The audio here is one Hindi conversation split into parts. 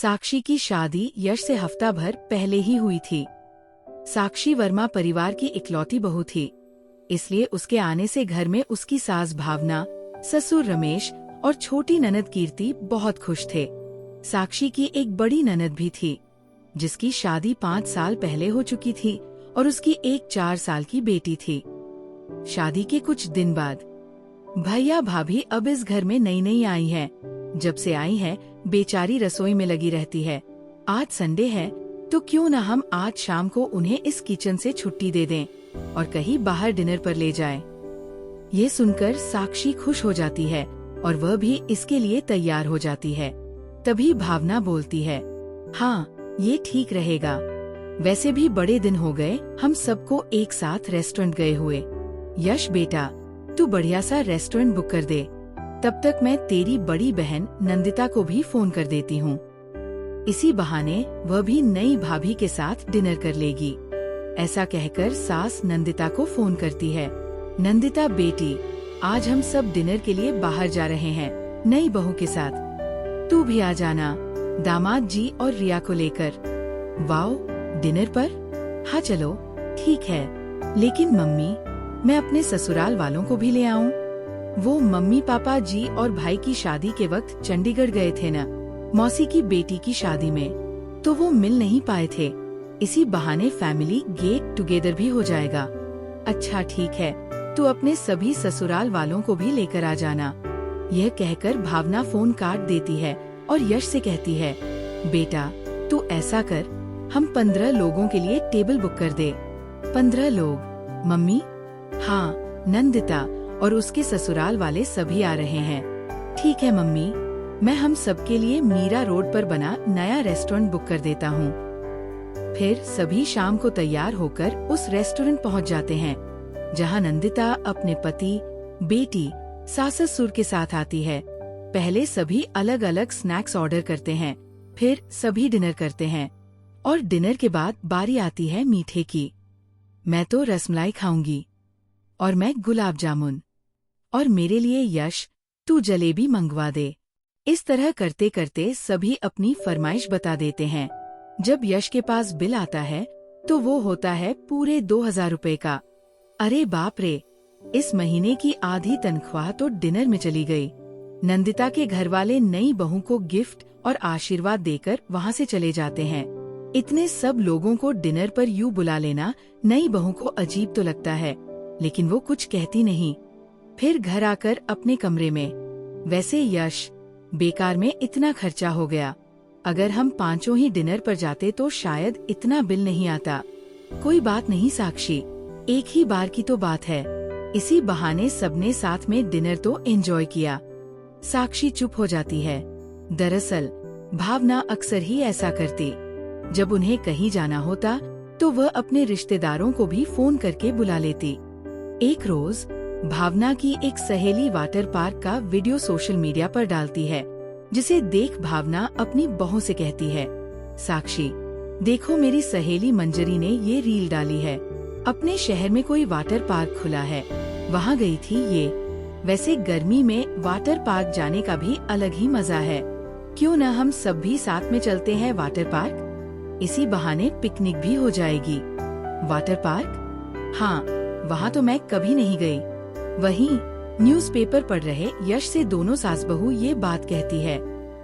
साक्षी की शादी यश से हफ्ता भर पहले ही हुई थी। साक्षी वर्मा परिवार की इकलौती बहू थी, इसलिए उसके आने से घर में उसकी सास भावना, ससुर रमेश और छोटी ननद कीर्ति बहुत खुश थे। साक्षी की एक बड़ी ननद भी थी, जिसकी शादी 5 साल पहले हो चुकी थी और उसकी एक 4 साल की बेटी थी। शादी के कुछ दिन बाद भैया भाभी अब इस घर में नई नई आई हैं। जब से आई है बेचारी रसोई में लगी रहती है। आज संडे है तो क्यों न हम आज शाम को उन्हें इस किचन से छुट्टी दे दें और कहीं बाहर डिनर पर ले जाएं। ये सुनकर साक्षी खुश हो जाती है और वह भी इसके लिए तैयार हो जाती है। तभी भावना बोलती है, हाँ ये ठीक रहेगा। वैसे भी बड़े दिन हो गए हम सबको एक साथ रेस्टोरेंट गए हुए। यश बेटा, तू बढ़िया सा रेस्टोरेंट बुक कर दे। तब तक मैं तेरी बड़ी बहन नंदिता को भी फोन कर देती हूँ। इसी बहाने वह भी नई भाभी के साथ डिनर कर लेगी। ऐसा कहकर सास नंदिता को फोन करती है। नंदिता बेटी, आज हम सब डिनर के लिए बाहर जा रहे हैं नई बहू के साथ। तू भी आ जाना, दामाद जी और रिया को लेकर। वाओ, डिनर पर? हाँ चलो ठीक है, लेकिन मम्मी मैं अपने ससुराल वालों को भी ले आऊं? वो मम्मी पापा जी और भाई की शादी के वक्त चंडीगढ़ गए थे न, मौसी की बेटी की शादी में, तो वो मिल नहीं पाए थे। इसी बहाने फैमिली गेट टुगेदर भी हो जाएगा। अच्छा ठीक है, तू अपने सभी ससुराल वालों को भी लेकर आ जाना। यह कहकर भावना फोन काट देती है और यश से कहती है, बेटा तू ऐसा कर, हम 15 लोगों के लिए टेबल बुक कर दे। 15 लोग? मम्मी? हाँ, नंदिता और उसके ससुराल वाले सभी आ रहे हैं। ठीक है मम्मी, मैं हम सबके लिए मीरा रोड पर बना नया रेस्टोरेंट बुक कर देता हूँ। फिर सभी शाम को तैयार होकर उस रेस्टोरेंट पहुँच जाते हैं, जहाँ नंदिता अपने पति, बेटी, सास ससुर के साथ आती है। पहले सभी अलग अलग स्नैक्स ऑर्डर करते हैं, फिर सभी डिनर करते हैं और डिनर के बाद बारी आती है मीठे की। मैं तो रसमलाई खाऊंगी और मैं गुलाब जामुन, और मेरे लिए यश तू जलेबी मंगवा दे। इस तरह करते करते सभी अपनी फरमाइश बता देते हैं। जब यश के पास बिल आता है तो वो होता है पूरे 2000 रुपए का। अरे बाप रे, इस महीने की आधी तनख्वाह तो डिनर में चली गई। नंदिता के घर वाले नई बहू को गिफ्ट और आशीर्वाद देकर वहाँ से चले जाते हैं। इतने सब लोगों को डिनर पर यूं बुला लेना नई बहू को अजीब तो लगता है, लेकिन वो कुछ कहती नहीं। फिर घर आकर अपने कमरे में, वैसे यश बेकार में इतना खर्चा हो गया। अगर हम 5 ही डिनर पर जाते तो शायद इतना बिल नहीं आता। कोई बात नहीं साक्षी, एक ही बार की तो बात है। इसी बहाने सबने साथ में डिनर तो एंजॉय किया। साक्षी चुप हो जाती है। दरअसल भावना अक्सर ही ऐसा करती। जब उन्हें कहीं जाना होता तो वह अपने रिश्तेदारों को भी फोन करके बुला लेती। एक रोज भावना की एक सहेली वाटर पार्क का वीडियो सोशल मीडिया पर डालती है, जिसे देख भावना अपनी बहू से कहती है, साक्षी देखो मेरी सहेली मंजरी ने ये रील डाली है। अपने शहर में कोई वाटर पार्क खुला है, वहाँ गई थी ये। वैसे गर्मी में वाटर पार्क जाने का भी अलग ही मजा है। क्यों न हम सब भी साथ में चलते हैं वाटर पार्क? इसी बहाने पिकनिक भी हो जाएगी। Water park? हाँ, वहाँ तो मैं कभी नहीं गई। वहीं न्यूज़पेपर पढ़ रहे यश से दोनों सास बहू ये बात कहती है।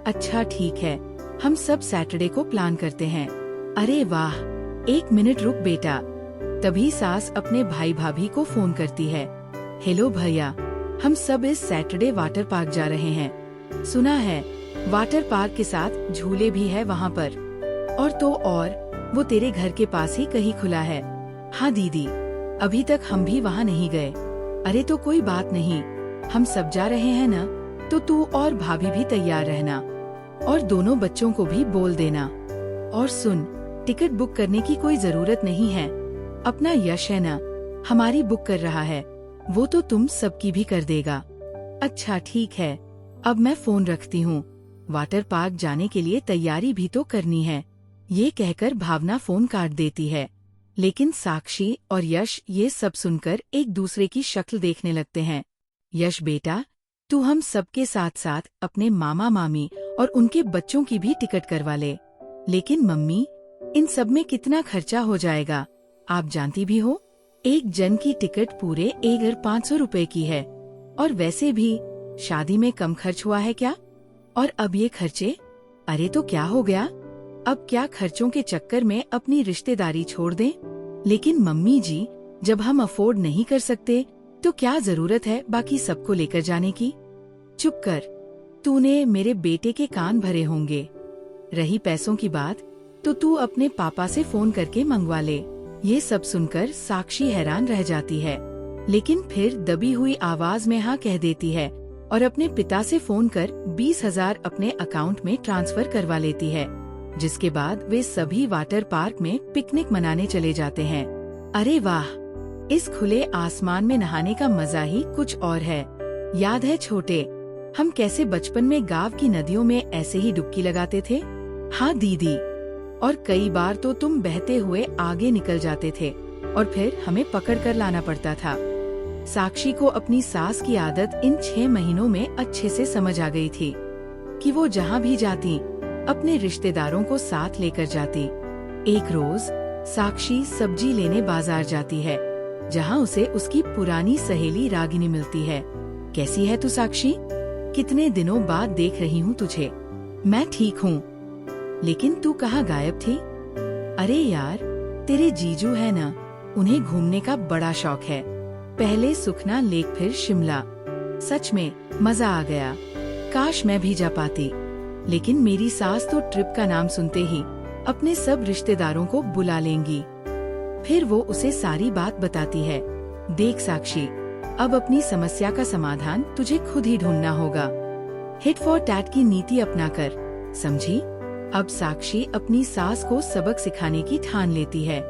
अच्छा ठीक है, हम सब सैटरडे को प्लान करते हैं। अरे वाह, 1 मिनट रुक बेटा। तभी सास अपने भाई भाभी को फोन करती है। हेलो भैया, हम सब इस सैटरडे वाटर पार्क जा रहे हैं। सुना है वाटर पार्क के साथ झूले भी है वहाँ पर, और तो और वो तेरे घर के पास ही कहीं खुला है। हाँ दीदी, अभी तक हम भी वहाँ नहीं गए। अरे तो कोई बात नहीं, हम सब जा रहे हैं ना, तो तू और भाभी भी तैयार रहना और दोनों बच्चों को भी बोल देना। और सुन, टिकट बुक करने की कोई जरूरत नहीं है। अपना यश है ना, हमारी बुक कर रहा है, वो तो तुम सबकी भी कर देगा। अच्छा ठीक है, अब मैं फोन रखती हूँ, वाटर पार्क जाने के लिए तैयारी भी तो करनी है। ये कहकर भावना फोन काट देती है। लेकिन साक्षी और यश ये सब सुनकर एक दूसरे की शक्ल देखने लगते हैं। यश बेटा, तू हम सबके साथ साथ अपने मामा मामी और उनके बच्चों की भी टिकट करवा ले। लेकिन मम्मी, इन सब में कितना खर्चा हो जाएगा, आप जानती भी हो। एक जन की टिकट पूरे 1500 रुपए की है, और वैसे भी शादी में कम खर्च हुआ है क्या? और अब ये खर्चे, अरे तो क्या हो गया, अब क्या खर्चों के चक्कर में अपनी रिश्तेदारी छोड़ दें? लेकिन मम्मी जी, जब हम अफोर्ड नहीं कर सकते तो क्या जरूरत है बाकी सबको लेकर जाने की? चुप कर, तूने मेरे बेटे के कान भरे होंगे। रही पैसों की बात, तो तू अपने पापा से फोन करके मंगवा ले। ये सब सुनकर साक्षी हैरान रह जाती है, लेकिन फिर दबी हुई आवाज में हाँ कह देती है और अपने पिता से फोन कर 20,000 अपने अकाउंट में ट्रांसफर करवा लेती है। जिसके बाद वे सभी वाटर पार्क में पिकनिक मनाने चले जाते हैं। अरे वाह, इस खुले आसमान में नहाने का मजा ही कुछ और है। याद है छोटे, हम कैसे बचपन में गांव की नदियों में ऐसे ही डुबकी लगाते थे? हाँ दीदी, और कई बार तो तुम बहते हुए आगे निकल जाते थे और फिर हमें पकड़ कर लाना पड़ता था। साक्षी को अपनी सास की आदत इन 6 महीनों में अच्छे से समझ आ गई थी कि वो जहाँ भी जाती अपने रिश्तेदारों को साथ लेकर जाती। एक रोज साक्षी सब्जी लेने बाजार जाती है, जहाँ उसे उसकी पुरानी सहेली रागिनी मिलती है। कैसी है तू साक्षी? कितने दिनों बाद देख रही हूँ तुझे। मैं ठीक हूँ, लेकिन तू कहाँ गायब थी? अरे यार, तेरे जीजू है ना, उन्हें घूमने का बड़ा शौक है। पहले सुखना लेक, फिर शिमला। सच में मजा आ गया। काश मैं भी जा पाती, लेकिन मेरी सास तो ट्रिप का नाम सुनते ही अपने सब रिश्तेदारों को बुला लेंगी। फिर वो उसे सारी बात बताती है। देख साक्षी, अब अपनी समस्या का समाधान तुझे खुद ही ढूंढना होगा। हिट फॉर टैट की नीति अपनाकर, समझी? अब साक्षी अपनी सास को सबक सिखाने की ठान लेती है।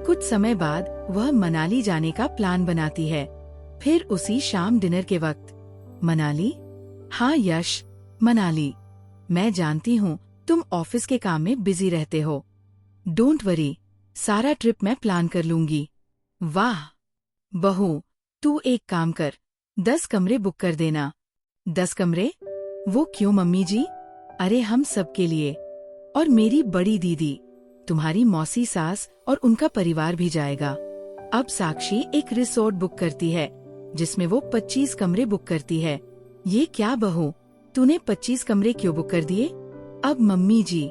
कुछ समय बाद वह मनाली जाने का प्लान बनाती है। फिर उसी शाम डिनर के वक्त, मनाली? हाँ यश, मनाली। मैं जानती हूँ तुम ऑफिस के काम में बिजी रहते हो। डोंट वरी, सारा ट्रिप मैं प्लान कर लूंगी। वाह बहू, तू एक काम कर, 10 कमरे बुक कर देना। 10 कमरे? वो क्यों मम्मी जी? अरे हम सबके लिए, और मेरी बड़ी दीदी, तुम्हारी मौसी सास और उनका परिवार भी जाएगा। अब साक्षी एक रिसोर्ट बुक करती है, जिसमें वो 25 कमरे बुक करती है। ये क्या बहू, तूने 25 कमरे क्यों बुक कर दिए? अब मम्मी जी,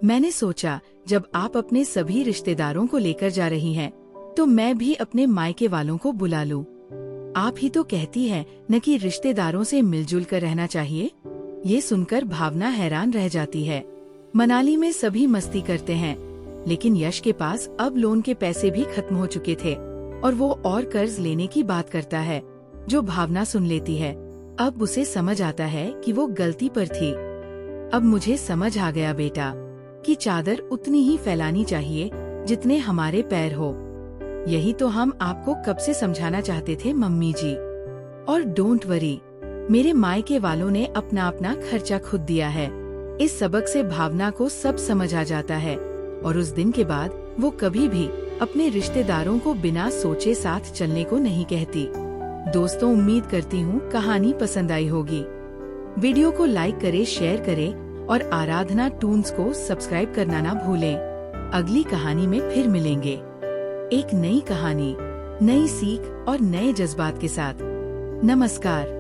मैंने सोचा जब आप अपने सभी रिश्तेदारों को लेकर जा रही हैं, तो मैं भी अपने मायके वालों को बुला लूं। आप ही तो कहती है न कि रिश्तेदारों से मिलजुल कर रहना चाहिए। ये सुनकर भावना हैरान रह जाती है। मनाली में सभी मस्ती करते हैं, लेकिन यश के पास अब लोन के पैसे भी खत्म हो चुके थे और वो और कर्ज लेने की बात करता है, जो भावना सुन लेती है। अब उसे समझ आता है कि वो गलती पर थी। अब मुझे समझ आ गया बेटा, कि चादर उतनी ही फैलानी चाहिए जितने हमारे पैर हो। यही तो हम आपको कब से समझाना चाहते थे मम्मी जी। और डोंट वरी, मेरे मायके वालों ने अपना अपना खर्चा खुद दिया है। इस सबक से भावना को सब समझ आ जाता है, और उस दिन के बाद वो कभी भी अपने रिश्तेदारों को बिना सोचे साथ चलने को नहीं कहती। दोस्तों, उम्मीद करती हूँ कहानी पसंद आई होगी। वीडियो को लाइक करें, शेयर करें और आराधना टून्स को सब्सक्राइब करना ना भूलें। अगली कहानी में फिर मिलेंगे, एक नई कहानी, नई सीख और नए जज्बात के साथ। नमस्कार।